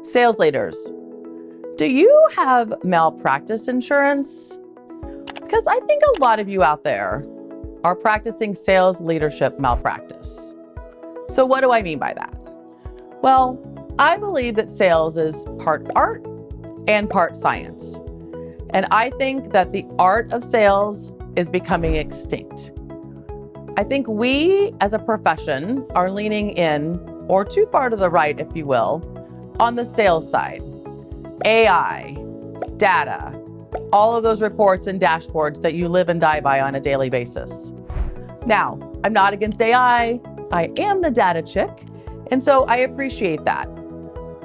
Sales leaders, do you have malpractice insurance? Because I think a lot of you out there are practicing sales leadership malpractice. So what do I mean by that? Well, I believe that sales is part art and part science. And I think that the art of sales is becoming extinct. I think we as a profession are leaning in, or too far to the right, if you will, on the sales side. AI, data, all of those reports and dashboards that you live and die by on a daily basis. Now, I'm not against AI. I am the data chick, and so I appreciate that.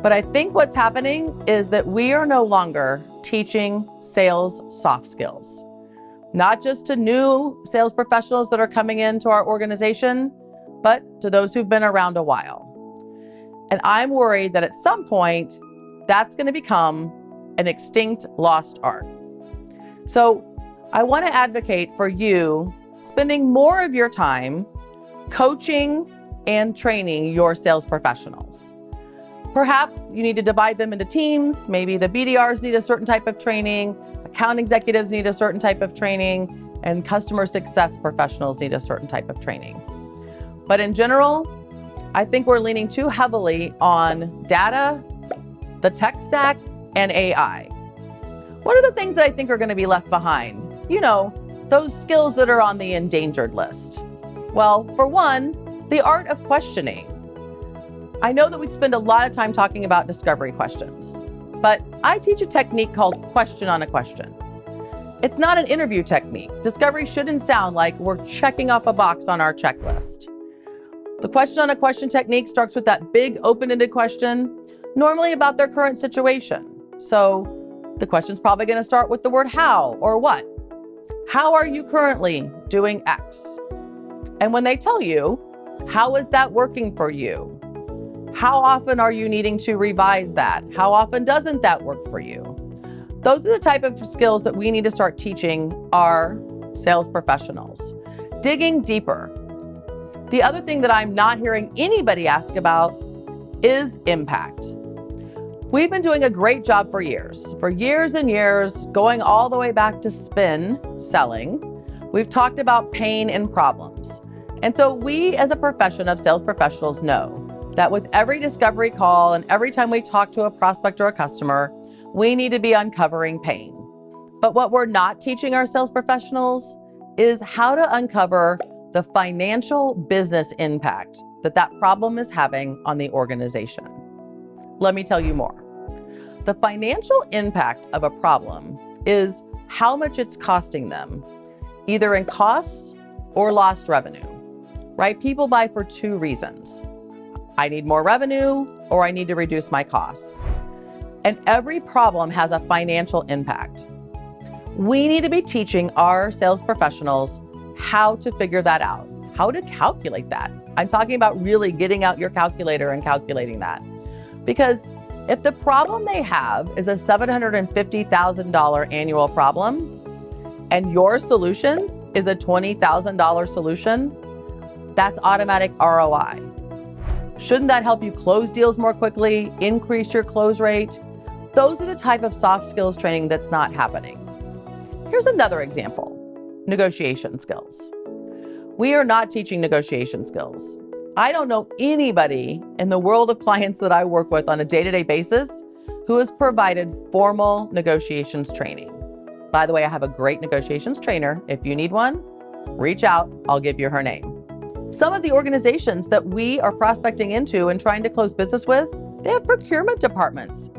But I think what's happening is that we are no longer teaching sales soft skills, not just to new sales professionals that are coming into our organization, but to those who've been around a while. And I'm worried that at some point, that's going to become an extinct, lost art. So I want to advocate for you spending more of your time coaching and training your sales professionals. Perhaps you need to divide them into teams. Maybe the BDRs need a certain type of training, account executives need a certain type of training, and customer success professionals need a certain type of training. But in general, I think we're leaning too heavily on data, the tech stack, and AI. What are the things that I think are going to be left behind? You know, those skills that are on the endangered list. Well, for one, the art of questioning. I know that we spend a lot of time talking about discovery questions, but I teach a technique called question on a question. It's not an interview technique. Discovery shouldn't sound like we're checking off a box on our checklist. The question on a question technique starts with that big open-ended question, normally about their current situation. So the question's probably going to start with the word how or what. How are you currently doing X? And when they tell you, how is that working for you? How often are you needing to revise that? How often doesn't that work for you? Those are the type of skills that we need to start teaching our sales professionals. Digging deeper. The other thing that I'm not hearing anybody ask about is impact. We've been doing a great job for years and years, going all the way back to spin selling. We've talked about pain and problems. And so we as a profession of sales professionals know that with every discovery call and every time we talk to a prospect or a customer, we need to be uncovering pain. But what we're not teaching our sales professionals is how to uncover the financial business impact that that problem is having on the organization. Let me tell you more. The financial impact of a problem is how much it's costing them, either in costs or lost revenue, right? People buy for two reasons. I need more revenue or I need to reduce my costs. And every problem has a financial impact. We need to be teaching our sales professionals how to figure that out, how to calculate that. I'm talking about really getting out your calculator and calculating that. Because if the problem they have is a $750,000 annual problem and your solution is a $20,000 solution, that's automatic ROI. Shouldn't that help you close deals more quickly, increase your close rate? Those are the type of soft skills training that's not happening. Here's another example, negotiation skills. We are not teaching negotiation skills. I don't know anybody in the world of clients that I work with on a day-to-day basis who has provided formal negotiations training. By the way, I have a great negotiations trainer. If you need one, reach out, I'll give you her name. Some of the organizations that we are prospecting into and trying to close business with, they have procurement departments.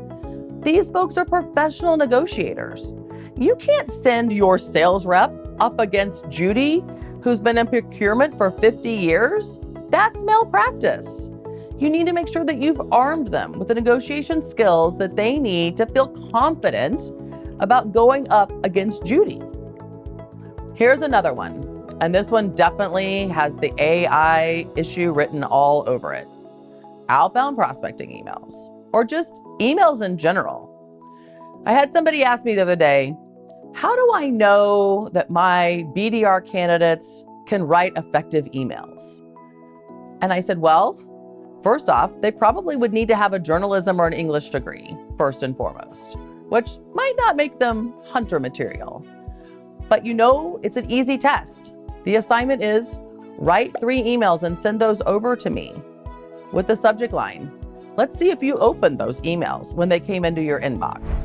These folks are professional negotiators. You can't send your sales rep up against Judy, who's been in procurement for 50 years. That's malpractice. You need to make sure that you've armed them with the negotiation skills that they need to feel confident about going up against Judy. Here's another one. And this one definitely has the AI issue written all over it. Outbound prospecting emails, or just emails in general. I had somebody ask me the other day, how do I know that my BDR candidates can write effective emails? And I said, well, First off, they probably would need to have a journalism or an English degree, first and foremost, which might not make them hunter material. But it's an easy test. The assignment is write 3 emails and send those over to me with the subject line. Let's see if you opened those emails when they came into your inbox.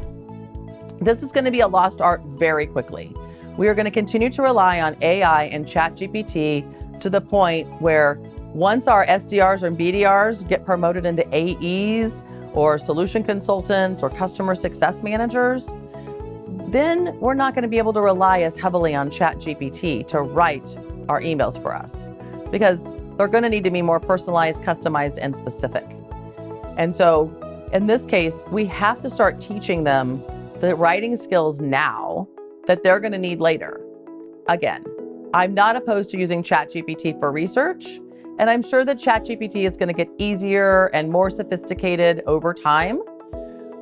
This is going to be a lost art very quickly. We are going to continue to rely on AI and ChatGPT to the point where once our SDRs and BDRs get promoted into AEs or solution consultants or customer success managers, then we're not going to be able to rely as heavily on ChatGPT to write our emails for us because they're going to need to be more personalized, customized, and specific. And so in this case, we have to start teaching them the writing skills now that they're going to need later. Again, I'm not opposed to using ChatGPT for research, and I'm sure that ChatGPT is going to get easier and more sophisticated over time.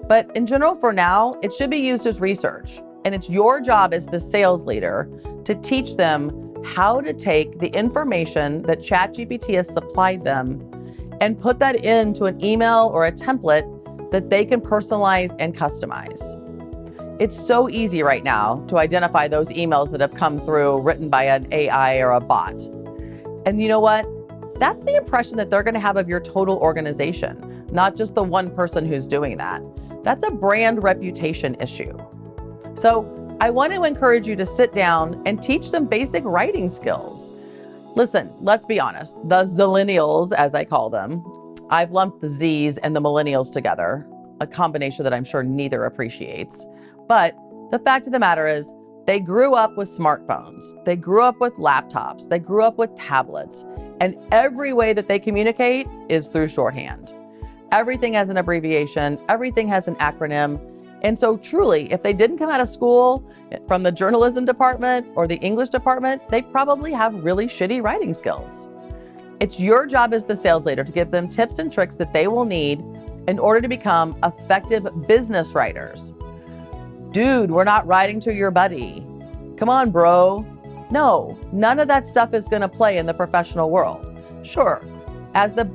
But in general, for now, it should be used as research. And it's your job as the sales leader to teach them how to take the information that ChatGPT has supplied them and put that into an email or a template that they can personalize and customize. It's so easy right now to identify those emails that have come through written by an AI or a bot. And you know what? That's the impression that they're going to have of your total organization, not just the one person who's doing that. That's a brand reputation issue. So I want to encourage you to sit down and teach some basic writing skills. Listen, let's be honest, the zillennials, as I call them, I've lumped the Z's and the millennials together, a combination that I'm sure neither appreciates. But the fact of the matter is, they grew up with smartphones, they grew up with laptops, they grew up with tablets, and every way that they communicate is through shorthand. Everything has an abbreviation, everything has an acronym. And so truly, if they didn't come out of school from the journalism department or the English department, they probably have really shitty writing skills. It's your job as the sales leader to give them tips and tricks that they will need in order to become effective business writers. Dude, we're not writing to your buddy. Come on, bro. No, none of that stuff is going to play in the professional world. Sure, as the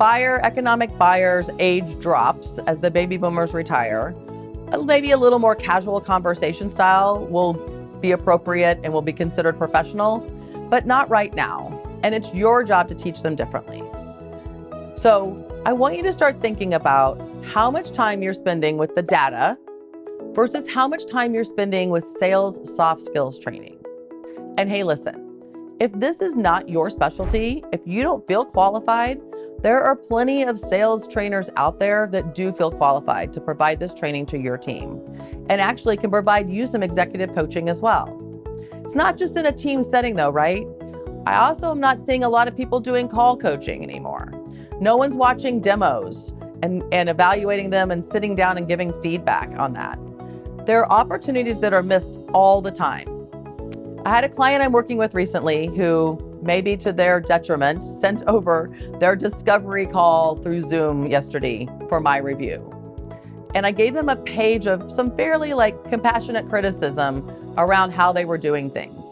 economic buyer's age drops, as the baby boomers retire, maybe a little more casual conversation style will be appropriate and will be considered professional, but not right now. And it's your job to teach them differently. So I want you to start thinking about how much time you're spending with the data versus how much time you're spending with sales soft skills training. And hey, listen, if this is not your specialty, if you don't feel qualified, there are plenty of sales trainers out there that do feel qualified to provide this training to your team and actually can provide you some executive coaching as well. It's not just in a team setting though, right? I also am not seeing a lot of people doing call coaching anymore. No one's watching demos and evaluating them and sitting down and giving feedback on that. There are opportunities that are missed all the time. I had a client I'm working with recently who, maybe to their detriment, sent over their discovery call through Zoom yesterday for my review. And I gave them a page of some fairly compassionate criticism around how they were doing things.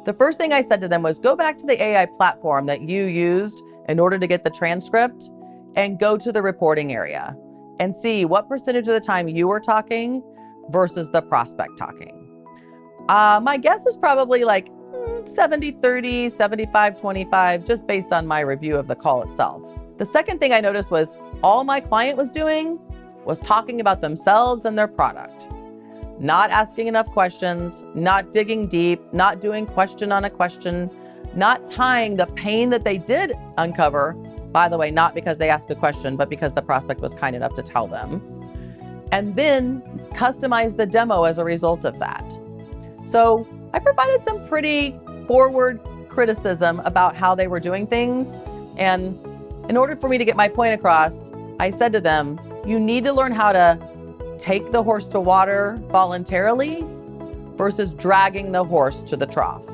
The first thing I said to them was, go back to the AI platform that you used in order to get the transcript and go to the reporting area and see what percentage of the time you were talking versus the prospect talking. My guess is probably 70-30, 75-25, just based on my review of the call itself. The second thing I noticed was all my client was doing was talking about themselves and their product. Not asking enough questions, not digging deep, not doing question on a question, not tying the pain that they did uncover, by the way, not because they asked a question, but because the prospect was kind enough to tell them, and then customize the demo as a result of that. So I provided some pretty forward criticism about how they were doing things. And in order for me to get my point across, I said to them, you need to learn how to take the horse to water voluntarily versus dragging the horse to the trough.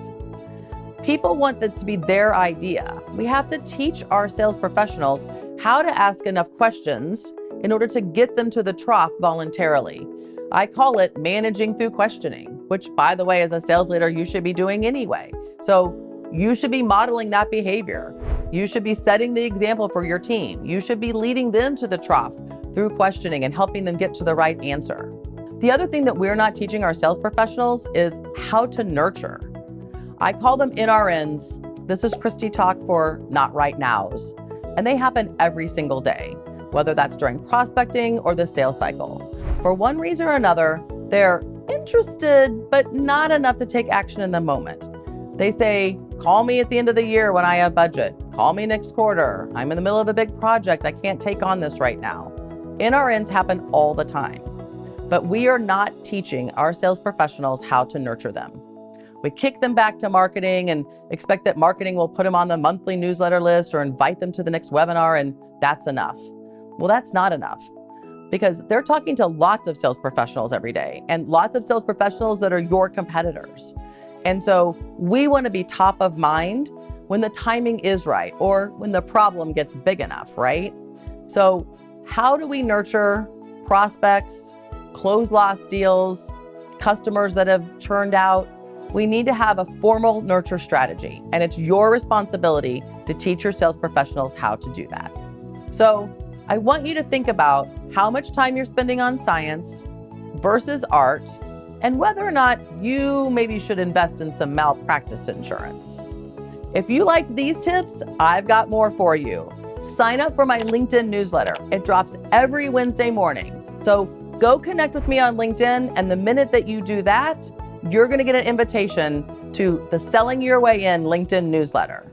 People want that to be their idea. We have to teach our sales professionals how to ask enough questions in order to get them to the trough voluntarily. I call it managing through questioning, which, by the way, as a sales leader, you should be doing anyway. So You should be modeling that behavior. You should be setting the example for your team. You should be leading them to the trough through questioning and helping them get to the right answer. The other thing that we're not teaching our sales professionals is how to nurture. I call them NRNs. This is Christy talk for not right nows. And they happen every single day, whether that's during prospecting or the sales cycle. For one reason or another, they're interested, but not enough to take action in the moment. They say, call me at the end of the year when I have budget. Call me next quarter. I'm in the middle of a big project. I can't take on this right now. NRNs happen all the time, but we are not teaching our sales professionals how to nurture them. We kick them back to marketing and expect that marketing will put them on the monthly newsletter list or invite them to the next webinar, and that's enough. Well, that's not enough, because they're talking to lots of sales professionals every day and lots of sales professionals that are your competitors. And so we want to be top of mind when the timing is right or when the problem gets big enough, right? So how do we nurture prospects, close lost deals, customers that have churned out? We need to have a formal nurture strategy, and it's your responsibility to teach your sales professionals how to do that. So I want you to think about how much time you're spending on science versus art, and whether or not you maybe should invest in some malpractice insurance. If you liked these tips, I've got more for you. Sign up for my LinkedIn newsletter. It drops every Wednesday morning. So go connect with me on LinkedIn, and the minute that you do that, you're going to get an invitation to the Selling Your Way In LinkedIn newsletter.